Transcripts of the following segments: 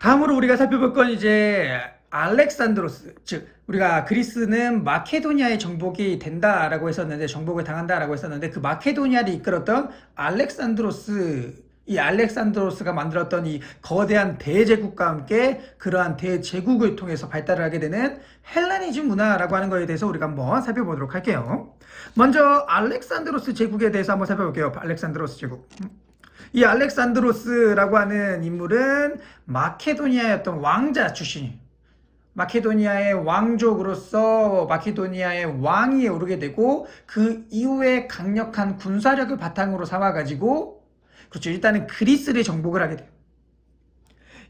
다음으로 우리가 살펴볼 건 이제 알렉산드로스, 즉 우리가 그리스는 마케도니아의 정복이 된다라고 했었는데, 정복을 당한다라고 했었는데, 그 마케도니아를 이끌었던 알렉산드로스, 이 알렉산드로스가 만들었던 이 거대한 대제국과 함께 그러한 대제국을 통해서 발달을 하게 되는 헬레니즘 문화라고 하는 것에 대해서 우리가 한번 살펴보도록 할게요. 먼저 알렉산드로스 제국에 대해서 한번 살펴볼게요. 알렉산드로스 제국. 이 알렉산드로스라고 하는 인물은 마케도니아의 어떤 왕자 출신이에요. 마케도니아의 왕족으로서 마케도니아의 왕위에 오르게 되고, 그 이후에 강력한 군사력을 바탕으로 삼아가지고, 그렇죠, 일단은 그리스를 정복을 하게 돼요.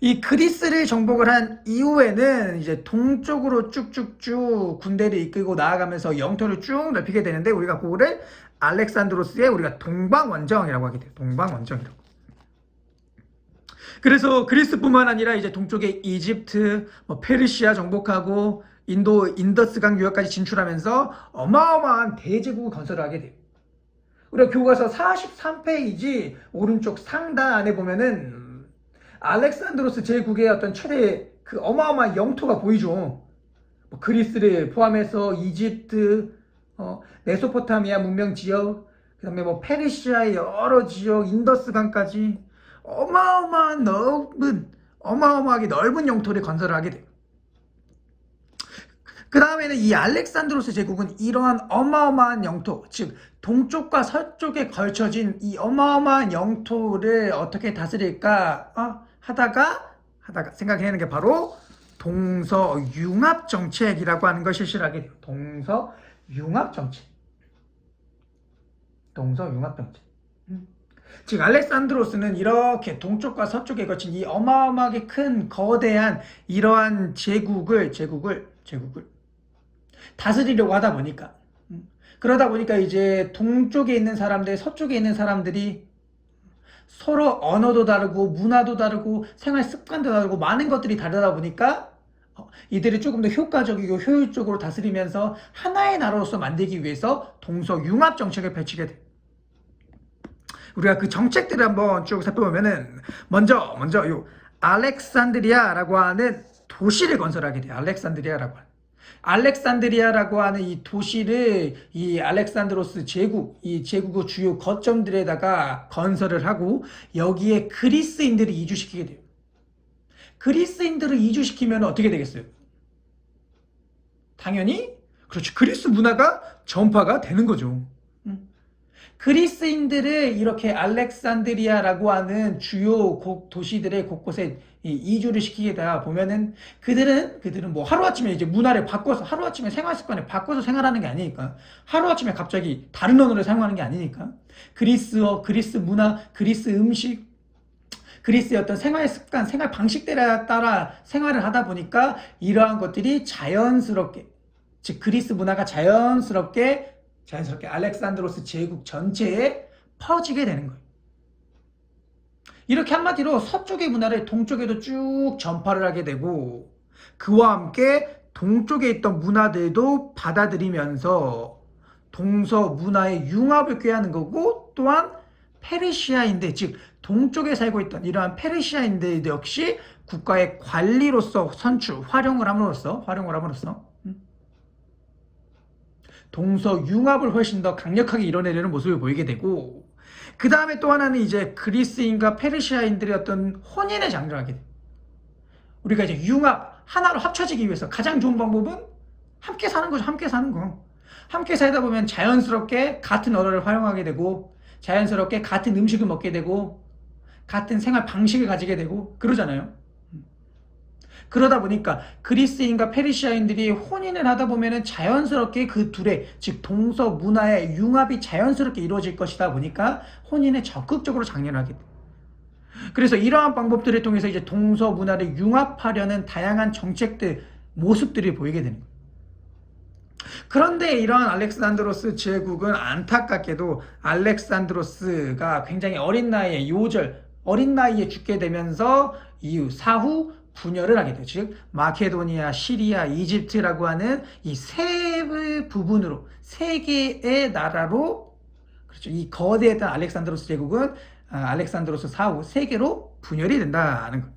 이 그리스를 정복을 한 이후에는 이제 동쪽으로 쭉쭉쭉 군대를 이끌고 나아가면서 영토를 쭉 넓히게 되는데, 우리가 그거를 알렉산드로스의 우리가 동방원정이라고 하게 돼요. 동방원정이라고. 그래서 그리스뿐만 아니라 이제 동쪽의 이집트, 페르시아 정복하고 인더스강 유역까지 진출하면서 어마어마한 대제국을 건설을 하게 돼요. 우리가 교과서 43페이지 오른쪽 상단 안에 보면은 알렉산드로스 제국의 어떤 최대 그 어마어마한 영토가 보이죠. 그리스를 포함해서 이집트, 메소포타미아 문명 지역, 그다음에 페르시아의 여러 지역, 인더스강까지 어마어마하게 넓은 영토를 건설을 하게 돼요. 그 다음에는 이 알렉산드로스 제국은 이러한 어마어마한 영토, 즉 동쪽과 서쪽에 걸쳐진 이 어마어마한 영토를 어떻게 다스릴까 하다가 생각해내는 게 바로 동서융합정책이라고 하는 걸 실시를 하게 돼요. 동서융합정책. 즉 알렉산드로스는 이렇게 동쪽과 서쪽에 거친 이 어마어마하게 큰 거대한 이러한 제국을 다스리려고 하다 보니까, 그러다 보니까 이제 동쪽에 있는 사람들, 서쪽에 있는 사람들이 서로 언어도 다르고 문화도 다르고 생활 습관도 다르고 많은 것들이 다르다 보니까 이들을 조금 더 효과적이고 효율적으로 다스리면서 하나의 나라로서 만들기 위해서 동서융합 정책을 펼치게 돼요. 우리가 그 정책들을 한번 쭉 살펴보면은 먼저 요 알렉산드리아라고 하는 도시를 건설하게 돼요. 알렉산드리아라고 하는 이 도시를 이 알렉산드로스 제국, 이 제국의 주요 거점들에다가 건설을 하고 여기에 그리스인들을 이주시키게 돼요. 그리스인들을 이주시키면 어떻게 되겠어요? 당연히 그렇죠. 그리스 문화가 전파가 되는 거죠. 그리스인들을 이렇게 알렉산드리아라고 하는 주요 도시들의 곳곳에 이주를 시키게 되다 보면은 그들은 뭐 하루아침에 이제 문화를 바꿔서, 하루아침에 생활 습관을 바꿔서 생활하는 게 아니니까, 하루아침에 갑자기 다른 언어를 사용하는 게 아니니까, 그리스어, 그리스 문화, 그리스 음식, 그리스의 어떤 생활 습관, 생활 방식들에 따라 생활을 하다 보니까 이러한 것들이 자연스럽게, 즉 그리스 문화가 자연스럽게 알렉산드로스 제국 전체에 퍼지게 되는 거예요. 이렇게 한마디로 서쪽의 문화를 동쪽에도 쭉 전파를 하게 되고, 그와 함께 동쪽에 있던 문화들도 받아들이면서 동서 문화의 융합을 꾀하는 거고, 또한 페르시아인들, 즉 동쪽에 살고 있던 이러한 페르시아인들 역시 국가의 관리로서 활용을 함으로써 동서융합을 훨씬 더 강력하게 이뤄내려는 모습을 보이게 되고, 그 다음에 또 하나는 이제 그리스인과 페르시아인들의 어떤 혼인의 장려를 하게 돼요. 우리가 이제 하나로 합쳐지기 위해서 가장 좋은 방법은 함께 사는 거죠. 함께 살다 보면 자연스럽게 같은 언어를 활용하게 되고, 자연스럽게 같은 음식을 먹게 되고, 같은 생활 방식을 가지게 되고 그러잖아요. 그러다 보니까 그리스인과 페르시아인들이 혼인을 하다 보면은 자연스럽게 그 둘의, 즉 동서 문화의 융합이 자연스럽게 이루어질 것이다 보니까 혼인에 적극적으로 장려를 하게 돼요. 그래서 이러한 방법들을 통해서 이제 동서 문화를 융합하려는 다양한 정책들, 모습들이 보이게 되는 거예요. 그런데 이러한 알렉산드로스 제국은 안타깝게도 알렉산드로스가 굉장히 어린 나이에 죽게 되면서 사후 분열을 하게 돼요. 즉 마케도니아, 시리아, 이집트라고 하는 이 세 부분으로, 세 개의 나라로, 그렇죠, 이 거대했던 알렉산드로스 제국은 알렉산드로스 사후 세 개로 분열이 된다는 거예요.